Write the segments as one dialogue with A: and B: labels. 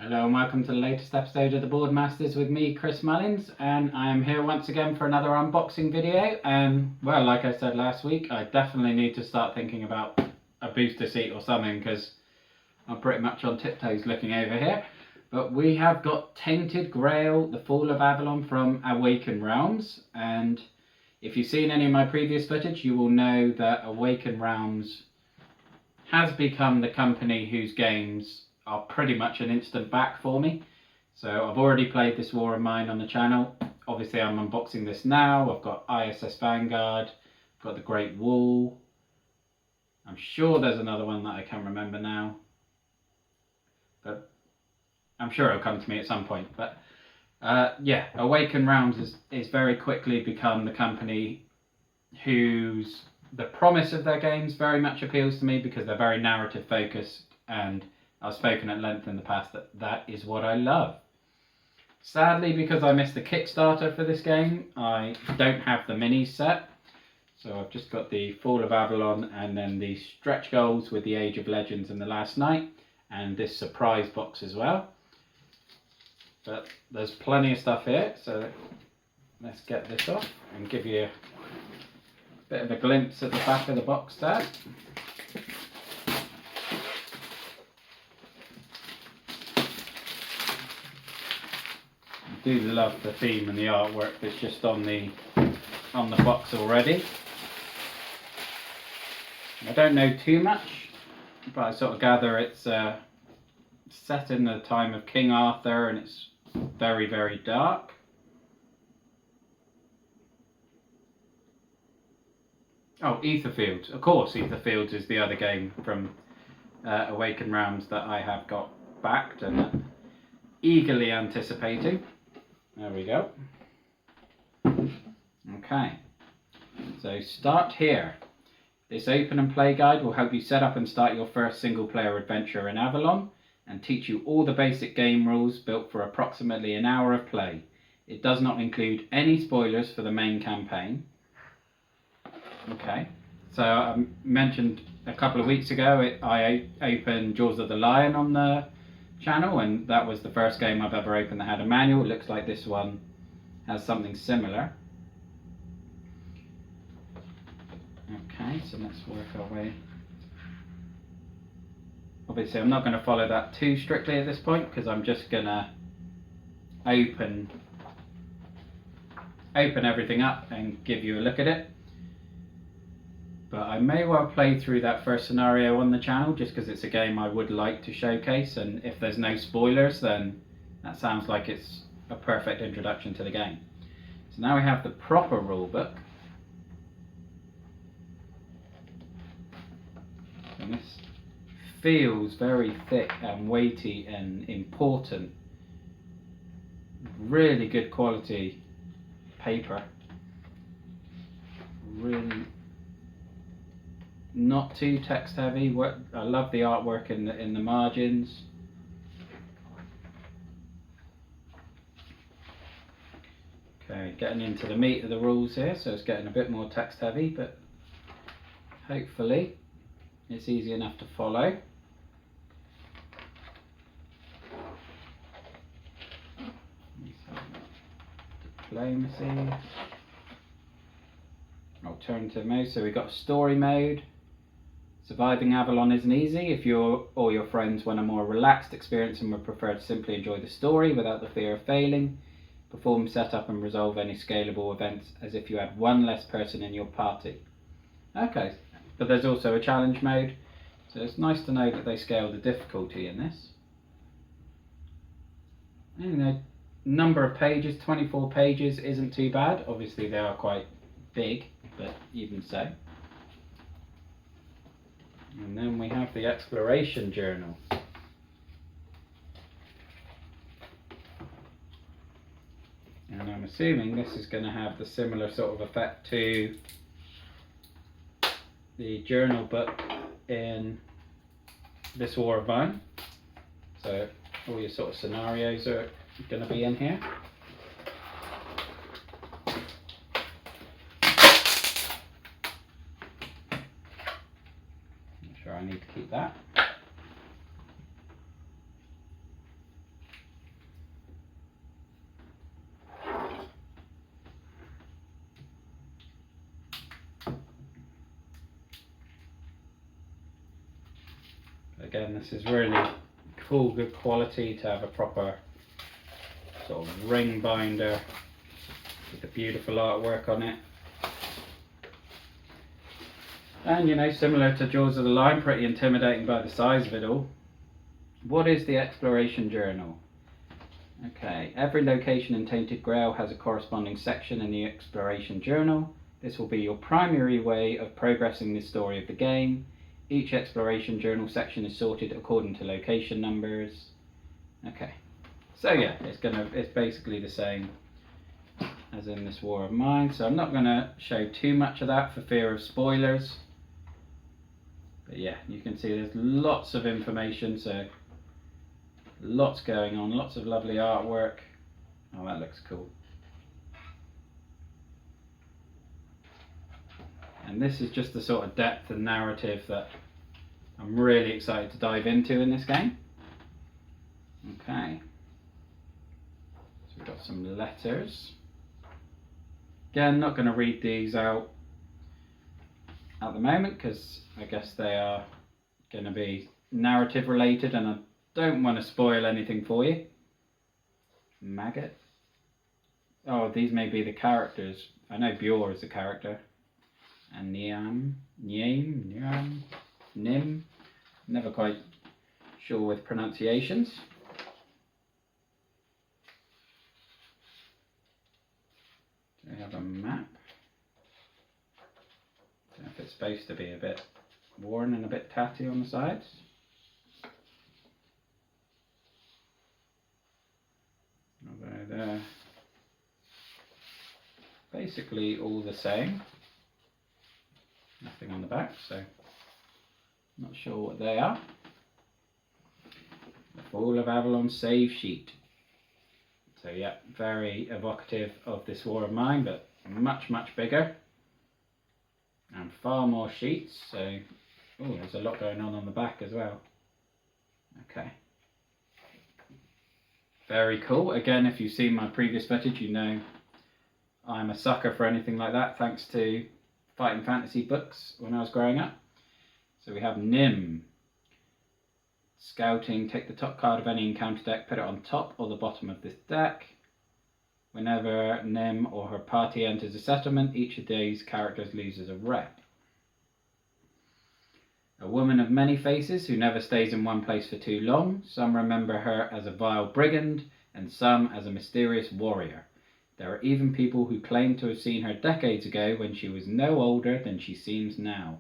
A: Hello and welcome to the latest episode of the Boardmasters with me, Chris Mullins, and I am here once again for another unboxing video. Well, like I said last week, I definitely need to start thinking about a booster seat or something because I'm pretty much on tiptoes looking over here. But we have got Tainted Grail, The Fall of Avalon from Awaken Realms, and if you've seen any of my previous footage, you will know that Awaken Realms has become the company whose games are pretty much an instant back for me. So I've already played this war of mine on the channel. Obviously I'm unboxing this now. I've got ISS Vanguard, I've got the Great Wall. I'm sure there's another one that I can't remember now, but I'm sure it'll come to me at some point. But yeah, Awaken Realms is very quickly become the company whose the promise of their games very much appeals to me because they're very narrative focused, and I've spoken at length in the past that is what I love. Sadly, because I missed the Kickstarter for this game, I don't have the minis set. So I've just got the Fall of Avalon and then the stretch goals with the Age of Legends and the Last Night, and this surprise box as well. But there's plenty of stuff here, so let's get this off and give you a bit of a glimpse at the back of the box tag. I do love the theme and the artwork that's just on the box already. I don't know too much, but I sort of gather it's set in the time of King Arthur and it's very, very dark. Oh, Etherfields. Of course, Etherfields is the other game from Awaken Realms that I have got backed and eagerly anticipating. There we go. Okay, so start here. This open and play guide will help you set up and start your first single player adventure in Avalon and teach you all the basic game rules built for approximately an hour of play. It does not include any spoilers for the main campaign. Okay, so I mentioned a couple of weeks ago I opened Jaws of the Lion on the channel, and that was the first game I've ever opened that had a manual. It looks like this one has something similar. Okay, so let's work our way. Obviously I'm not going to follow that too strictly at this point because I'm just going to open everything up and give you a look at it. But I may well play through that first scenario on the channel just because it's a game I would like to showcase, and if there's no spoilers then that sounds like it's a perfect introduction to the game. So now we have the proper rulebook. And this feels very thick and weighty and important. Really good quality paper. Really not too text heavy. I love the artwork in the margins. Okay, getting into the meat of the rules here, so it's getting a bit more text heavy, but hopefully it's easy enough to follow. Diplomacy. Alternative mode, so we've got story mode. Surviving Avalon isn't easy. If you or your friends want a more relaxed experience and would prefer to simply enjoy the story without the fear of failing, perform, set up and resolve any scalable events as if you had one less person in your party. Okay, but there's also a challenge mode, so it's nice to know that they scale the difficulty in this. And the number of pages, 24 pages, isn't too bad. Obviously they are quite big, but even so. And then we have the exploration journal. And I'm assuming this is going to have the similar sort of effect to the journal book in this war of mine. So all your sort of scenarios are going to be in here. I need to keep that. again, this is really cool, good quality to have a proper sort of ring binder with the beautiful artwork on it. And you know, similar to Jaws of the Lion, pretty intimidating by the size of it all. What is the exploration journal? Okay, every location in Tainted Grail has a corresponding section in the exploration journal. This will be your primary way of progressing the story of the game. Each exploration journal section is sorted according to location numbers. Okay, so yeah, it's basically the same as in this War of Mine. So I'm not going to show too much of that for fear of spoilers. But yeah, you can see there's lots of information, so lots going on, lots of lovely artwork. Oh, that looks cool. And this is just the sort of depth and narrative that I'm really excited to dive into in this game. Okay. So we've got some letters. Again, not going to read these out at the moment because I guess they are going to be narrative related and I don't want to spoil anything for you. Maggot. Oh, these may be the characters. I know Bjor is the character. And Nim. Never quite sure with pronunciations. So we have a map. Don't know if it's supposed to be a bit worn and a bit tatty on the sides. Although they're basically all the same. Nothing on the back, so not sure what they are. The Fall of Avalon save sheet. So yeah, very evocative of this War of Mine, but much, much bigger. And far more sheets, so oh, there's a lot going on the back as well. Okay. Very cool. Again, if you've seen my previous footage, you know I'm a sucker for anything like that, thanks to fighting fantasy books when I was growing up. So we have Nim. Scouting, take the top card of any encounter deck, put it on top or the bottom of this deck. Whenever Nim or her party enters a settlement, each of these characters loses a rep. A woman of many faces who never stays in one place for too long. Some remember her as a vile brigand and some as a mysterious warrior. There are even people who claim to have seen her decades ago when she was no older than she seems now.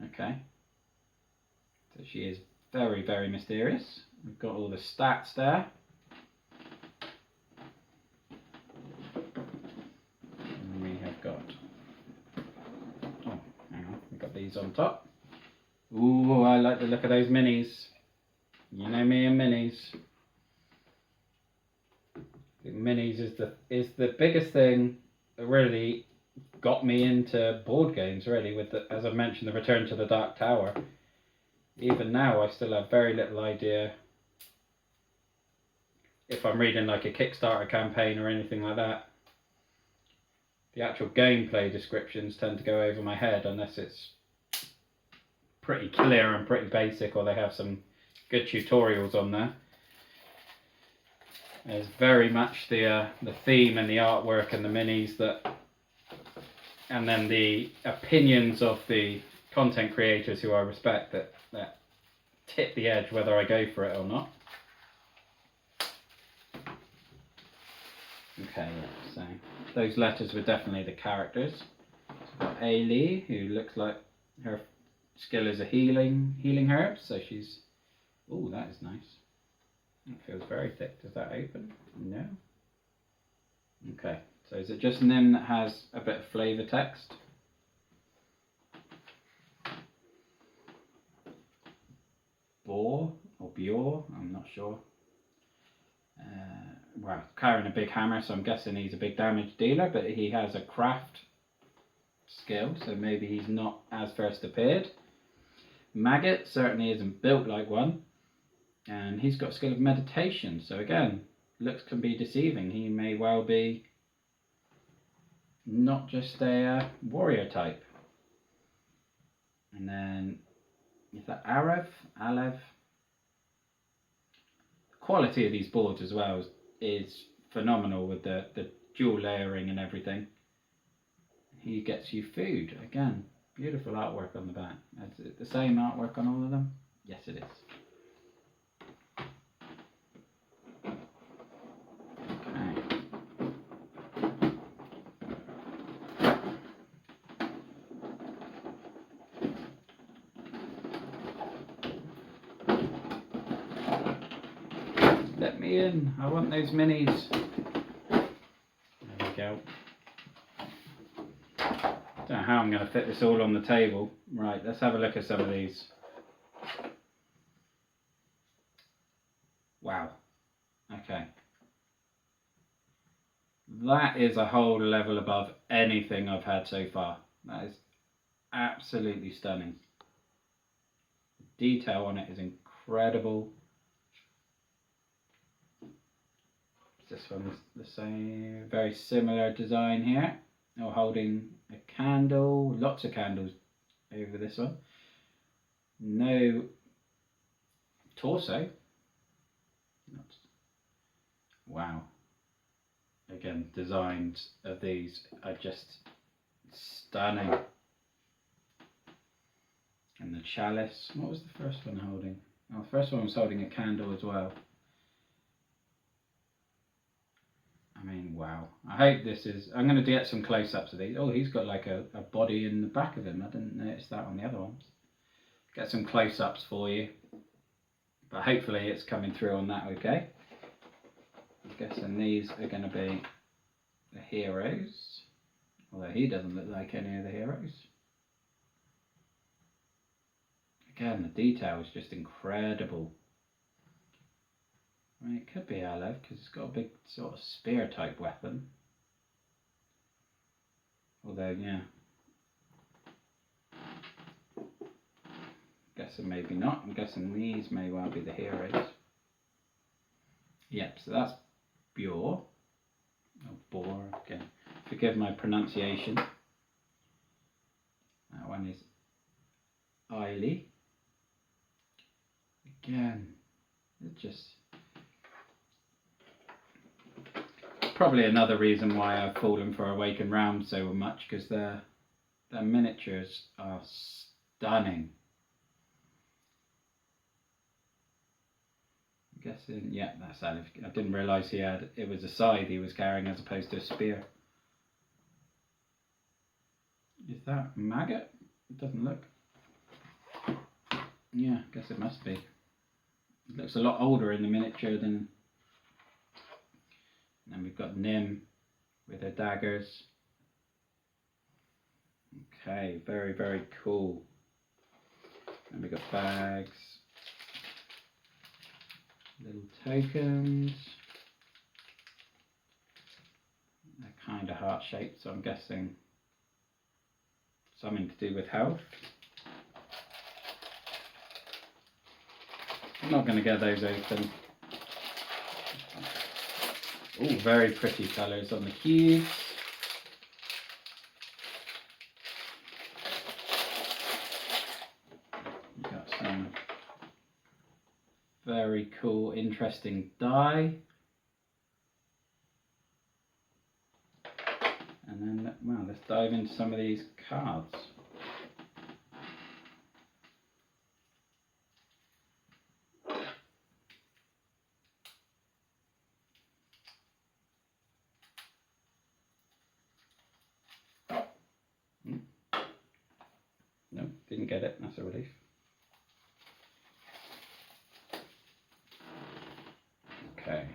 A: Okay. So she is very, very mysterious. We've got all the stats there. And we have got... oh, hang on. We've got these on top. Ooh, I like the look of those minis. You know me and minis. Minis is the biggest thing that really got me into board games, really, with the, as I mentioned, the Return to the Dark Tower. Even now I still have very little idea if I'm reading like a Kickstarter campaign or anything like that. The actual gameplay descriptions tend to go over my head unless it's pretty clear and pretty basic, or they have some good tutorials on there. There's very much the theme and the artwork and the minis that, and then the opinions of the content creators who I respect that tip the edge whether I go for it or not. Okay, so those letters were definitely the characters. So we've got Ailey, who looks like her skill is a healing herb, so she's, oh, that is nice. It feels very thick. Does that open? No. Okay, so is it just Nim that has a bit of flavour text? Bor or Bjor, I'm not sure. Well, carrying a big hammer, so I'm guessing he's a big damage dealer, but he has a craft skill, so maybe he's not as first appeared. Maggot certainly isn't built like one, and he's got a skill of meditation, so again, looks can be deceiving. He may well be not just a warrior type. And then is that Alev? Quality of these boards as well is phenomenal with the dual layering and everything. He gets you food again. Beautiful artwork on the back. Is it the same artwork on all of them? Yes, it is. Let me in. I want those minis. There we go. Don't know how I'm going to fit this all on the table. Right, let's have a look at some of these. Wow. Okay. That is a whole level above anything I've had so far. That is absolutely stunning. The detail on it is incredible. This one's the same, very similar design here. Or holding a candle, lots of candles over this one. No torso. Wow. Again, designs of these are just stunning. And the chalice. What was the first one holding? Oh, the first one was holding a candle as well. I mean, wow. I hope this is... I'm going to get some close-ups of these. Oh, he's got like a body in the back of him. I didn't notice that on the other ones. Get some close-ups for you. But hopefully it's coming through on that okay. I'm guessing these are going to be the heroes. Although he doesn't look like any of the heroes. Again, the detail is just incredible. I mean, it could be Alev because it's got a big sort of spear type weapon. Although, yeah. Guessing maybe not. I'm guessing these may well be the heroes. Yep, so that's Bjor. Oh, Boar, again. Forgive my pronunciation. That one is Eiley. Again, it just... Probably another reason why I've fallen for Awaken Realms so much, because their miniatures are stunning. I'm guessing, yeah, that's Alev. I didn't realise it was a scythe he was carrying as opposed to a spear. Is that Maggot? It doesn't look. Yeah, I guess it must be. It looks a lot older in the miniature than... And then we've got Nim with her daggers. Okay, very, very cool. And we've got bags. Little tokens. They're kind of heart-shaped, so I'm guessing something to do with health. I'm not going to get those open. Oh, very pretty colours on the cubes. We've got some very cool, interesting die. And then, well, let's dive into some of these cards. No, didn't get it, that's a relief. Okay,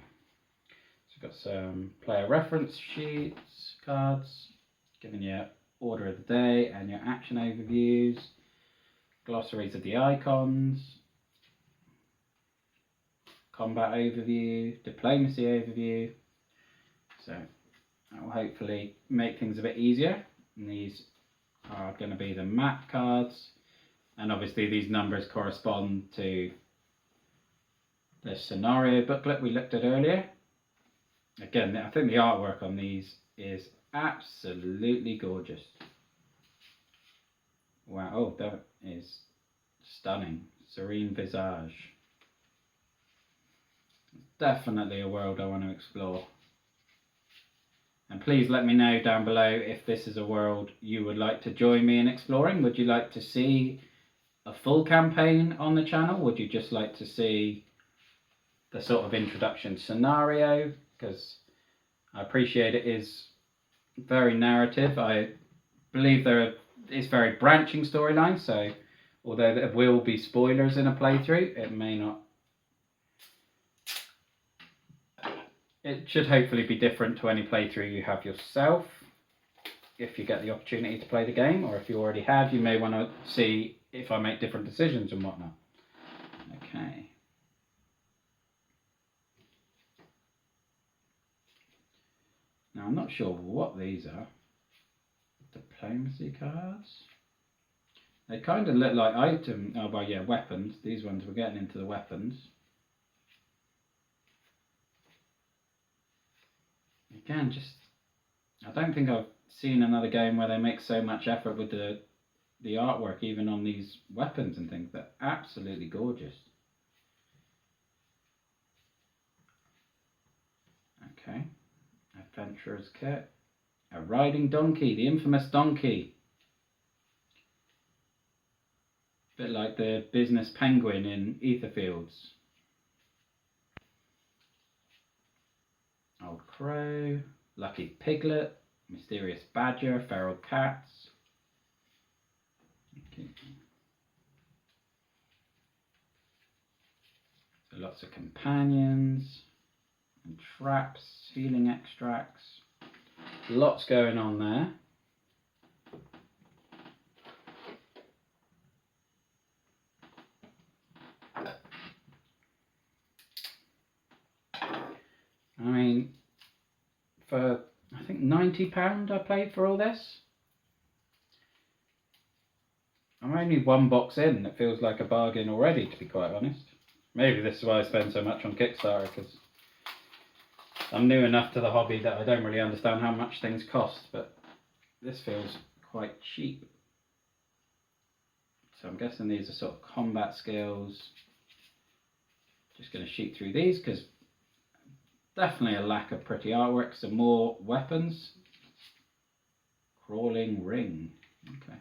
A: so we've got some player reference sheets, cards, giving you order of the day and your action overviews, glossaries of the icons, combat overview, diplomacy overview. So that will hopefully make things a bit easier. And these are going to be the map cards, and obviously these numbers correspond to the scenario booklet we looked at earlier. Again, I think the artwork on these is absolutely gorgeous. Wow, oh, that is Stunning. Serene visage. Definitely a world I want to explore. And please let me know down below if this is a world you would like to join me in exploring. Would you like to see a full campaign on the channel? Would you just like to see the sort of introduction scenario? Because I appreciate it is very narrative. I believe there is very branching storylines, so although there will be spoilers in a playthrough, it may not. It should hopefully be different to any playthrough you have yourself, if you get the opportunity to play the game, or if you already have, you may want to see if I make different decisions and whatnot. Okay. Now I'm not sure what these are. Diplomacy cards? They kind of look like weapons. These ones, we're getting into the weapons. Again, I don't think I've seen another game where they make so much effort with the artwork, even on these weapons and things. They're absolutely gorgeous. Okay, adventurer's kit. A riding donkey, the infamous donkey. Bit like the business penguin in Etherfields. Old crow, lucky piglet, mysterious badger, feral cats. Okay. So lots of companions and traps, healing extracts. Lots going on there. I mean, for I think £90 I paid for all this. I'm only one box in. It feels like a bargain already, to be quite honest. Maybe this is why I spend so much on Kickstarter, because I'm new enough to the hobby that I don't really understand how much things cost, but this feels quite cheap. So I'm guessing these are sort of combat skills. Just going to shoot through these because definitely a lack of pretty artwork. Some more weapons. Crawling ring. Okay.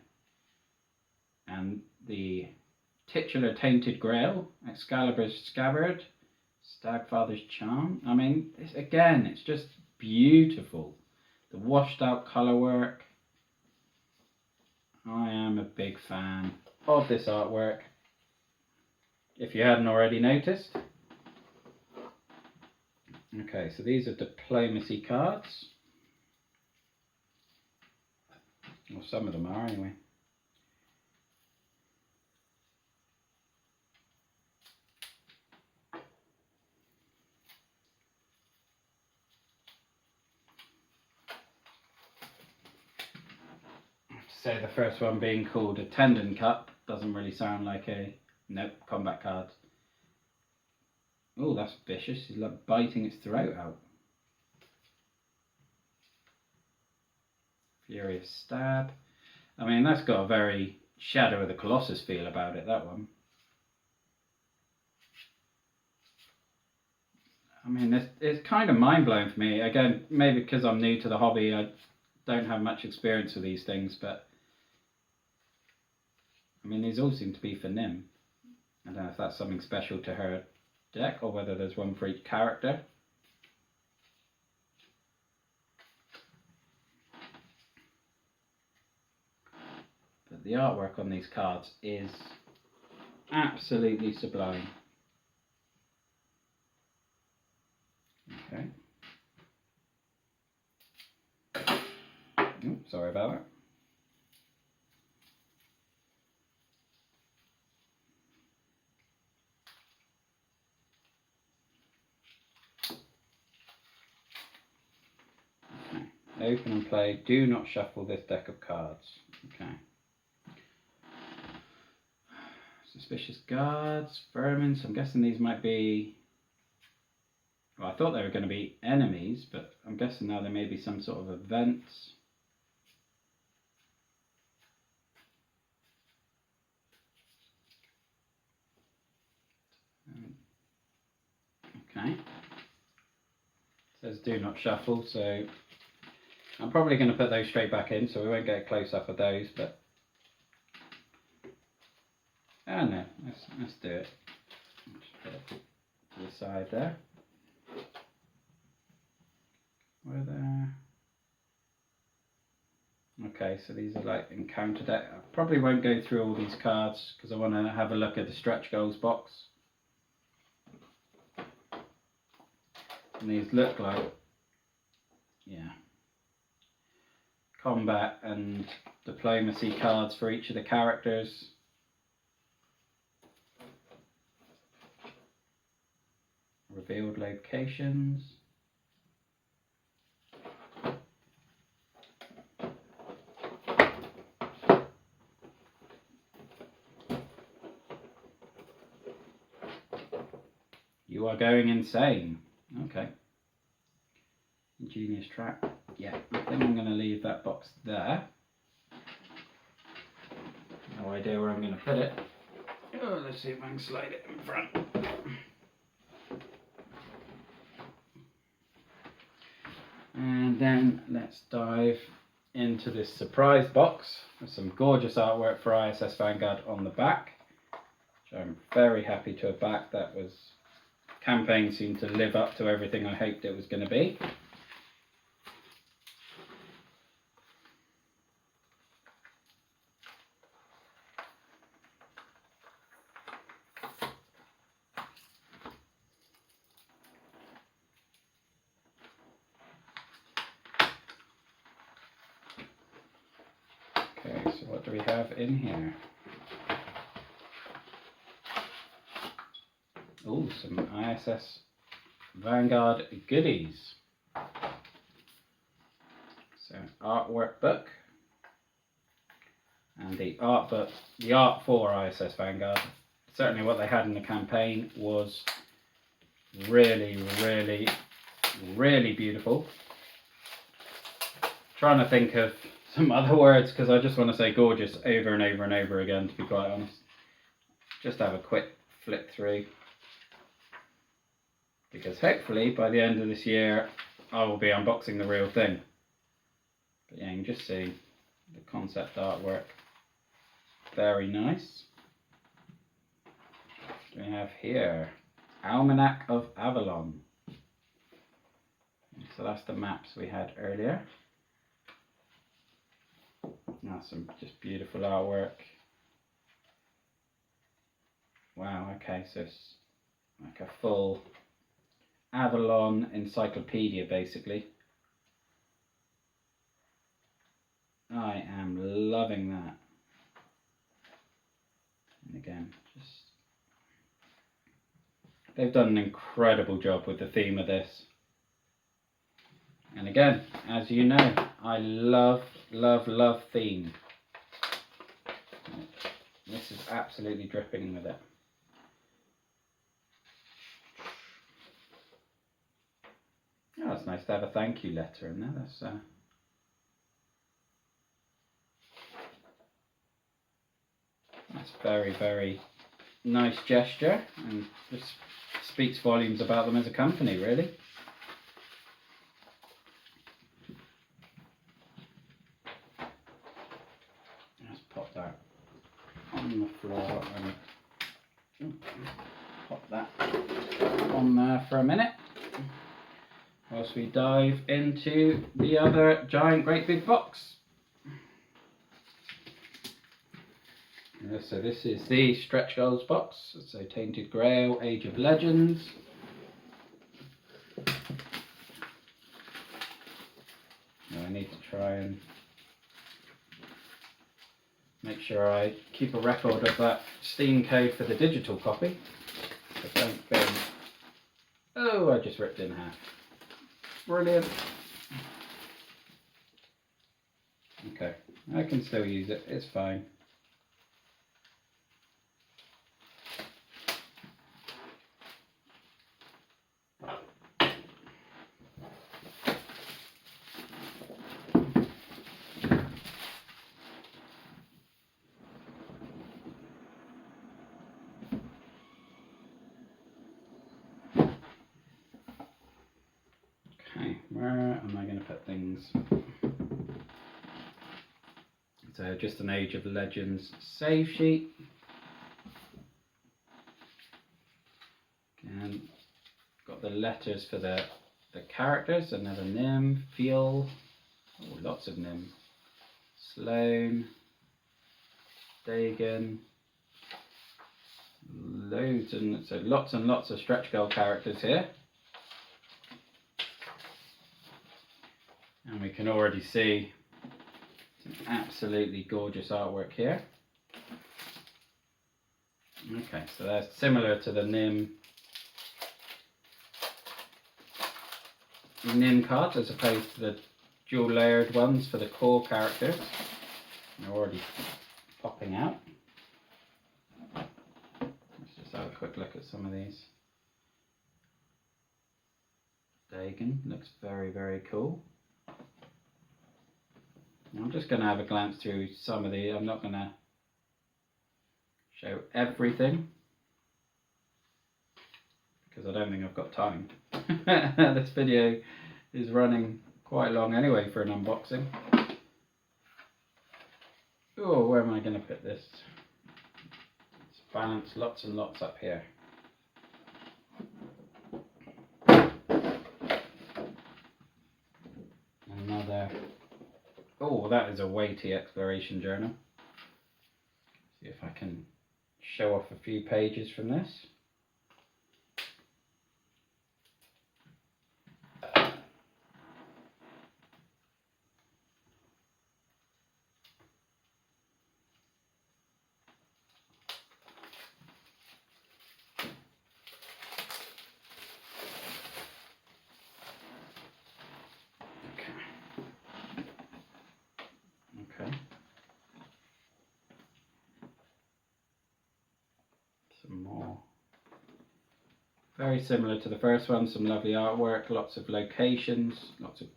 A: And the titular Tainted Grail, Excalibur's scabbard, Stagfather's charm. I mean, it's just beautiful. The washed out colour work. I am a big fan of this artwork, if you hadn't already noticed. Okay, so these are diplomacy cards. Well, some of them are anyway. So the first one being called a tendon cup doesn't really sound like a combat card. Oh, that's vicious. He's like biting its throat out. Furious stab. I mean, that's got a very Shadow of the Colossus feel about it, that one. I mean, it's kind of mind-blowing for me. Again, maybe because I'm new to the hobby, I don't have much experience with these things, but I mean, these all seem to be for Nim. I don't know if that's something special to her deck or whether there's one for each character. But the artwork on these cards is absolutely sublime. Okay. Oh, sorry about that. Open and play. Do not shuffle this deck of cards. Okay. Suspicious guards, vermin. So I'm guessing these might be. Well, I thought they were going to be enemies, but I'm guessing now there may be some sort of events. Okay. It says do not shuffle, so I'm probably going to put those straight back in, so we won't get a close up of those, but oh no, let's do it. Just put it to the side there. Where there? Okay, so these are like encounter deck. I probably won't go through all these cards because I want to have a look at the stretch goals box. And these look like, yeah, combat and diplomacy cards for each of the characters. Revealed locations. You are going insane. Okay. Ingenious trap. Yeah, I think I'm going to leave that box there. No idea where I'm going to put it. Oh, let's see if I can slide it in front. And then let's dive into this surprise box with some gorgeous artwork for ISS Vanguard on the back, which I'm very happy to have backed. That was campaign seemed to live up to everything I hoped it was going to be. Okay, so what do we have in here? Oh, some ISS Vanguard goodies. So artwork book, and the art book, the art for ISS Vanguard. Certainly what they had in the campaign was really, really, really beautiful. Trying to think of some other words because I just want to say gorgeous over and over and over again, to be quite honest. Just have a quick flip through, because hopefully by the end of this year I will be unboxing the real thing. But yeah, you can just see the concept artwork. Very nice. What do we have here? Almanac of Avalon. So that's the maps we had earlier. Now some just beautiful artwork. Wow, okay, so it's like a full Avalon encyclopedia basically. I am loving that. And again, just they've done an incredible job with the theme of this. And again, as you know, I love, love, love theme. This is absolutely dripping with it. Oh, it's nice to have a thank you letter in there. That's very, very nice gesture, and just speaks volumes about them as a company, really. Let's pop that on the floor and pop that on there for a minute whilst we dive into the other giant great big box. So this is the stretch goals box. So Tainted Grail, Age of Legends. Now I need to try and make sure I keep a record of that Steam code for the digital copy. So don't go. Oh, I just ripped it in half. Brilliant. Okay, I can still use it. It's fine. Where am I going to put things? So just an Age of Legends save sheet. And got the letters for the characters. Another Nim, Feel. Oh, lots of Nim. Sloan, Dagon. Loads and so lots and lots of stretch goal characters here. And we can already see some absolutely gorgeous artwork here. Okay, so that's similar to the Nim cards as opposed to the dual layered ones for the core characters. They're already popping out. Let's just have a quick look at some of these. Dagon looks very, very cool. I'm just going to have a glance through some of the, I'm not going to show everything because I don't think I've got time. This video is running quite long anyway for an unboxing. Oh, where am I going to put this? It's balanced lots and lots up here. Another. Oh, that is a weighty exploration journal. See if I can show off a few pages from this. Okay. Some more. Very similar to the first one, some lovely artwork, lots of locations, lots of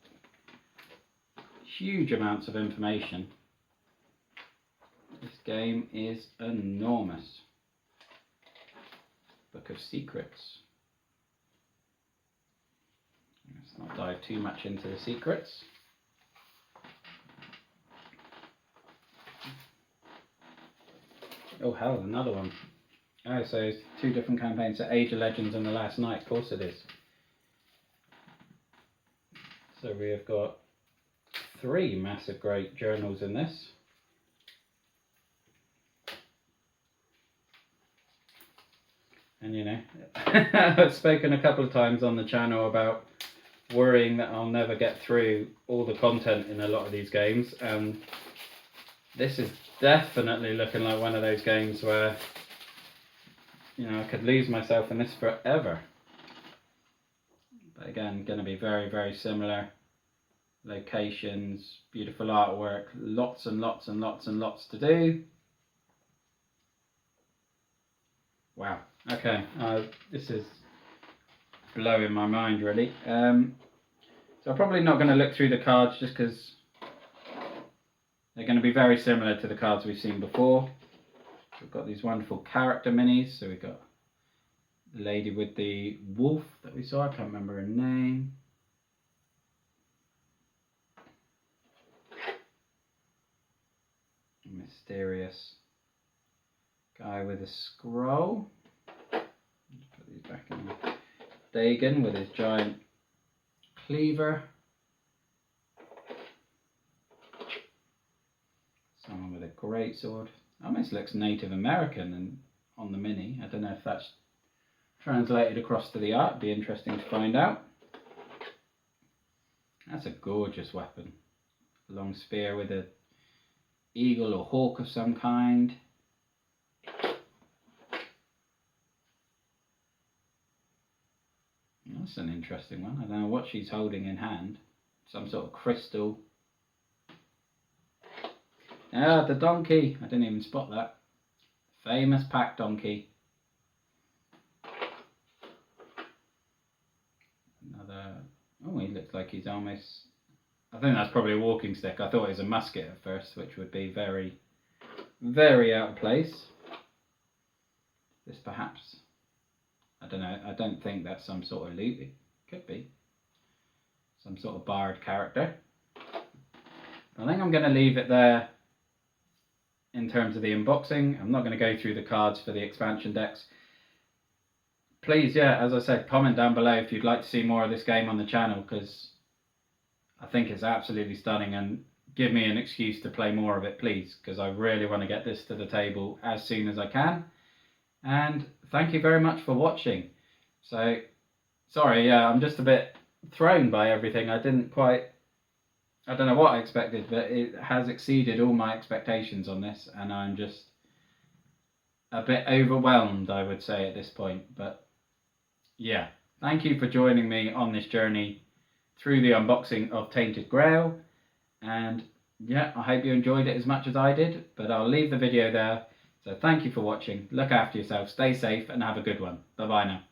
A: huge amounts of information. This game is enormous. Book of Secrets. Let's not dive too much into the secrets. Oh hell, another one. Oh, so it's 2 different campaigns, so Age of Legends and The Last Night, of course it is. So we have got 3 massive great journals in this. And you know, I've spoken a couple of times on the channel about worrying that I'll never get through all the content in a lot of these games, and this is definitely looking like one of those games where, you know, I could lose myself in this forever. But again, going to be very, very similar. Locations, beautiful artwork, lots and lots and lots and lots to do. Wow. Okay, this is blowing my mind really. So I'm probably not going to look through the cards just because they're going to be very similar to the cards we've seen before. We've got these wonderful character minis. So we've got the lady with the wolf that we saw. I can't remember her name. A mysterious guy with a scroll. Let's put these back in. Dagon with his giant cleaver. Someone with a great sword. Almost looks Native American and on the mini. I don't know if that's translated across to the art. It'd be interesting to find out. That's a gorgeous weapon. A long spear with a eagle or hawk of some kind. That's an interesting one. I don't know what she's holding in hand. Some sort of crystal. Ah, the donkey. I didn't even spot that. Famous pack donkey. Another. Oh, he looks like he's almost. I think that's probably a walking stick. I thought it was a musket at first, which would be very, very out of place. This perhaps. I don't know. I don't think that's some sort of loot. It could be. some sort of bard character. I think I'm going to leave it there in terms of the unboxing. I'm not going to go through the cards for the expansion decks. Please, yeah, as I said, comment down below if you'd like to see more of this game on the channel, because I think it's absolutely stunning, and give me an excuse to play more of it, please, because I really want to get this to the table as soon as I can. And thank you very much for watching. So, sorry, yeah, I'm just a bit thrown by everything. I don't know what I expected, but it has exceeded all my expectations on this, and I'm just a bit overwhelmed, I would say, at this point. But yeah, thank you for joining me on this journey through the unboxing of Tainted Grail, and yeah, I hope you enjoyed it as much as I did, but I'll leave the video there. So thank you for watching, look after yourself, stay safe, and have a good one. Bye bye now.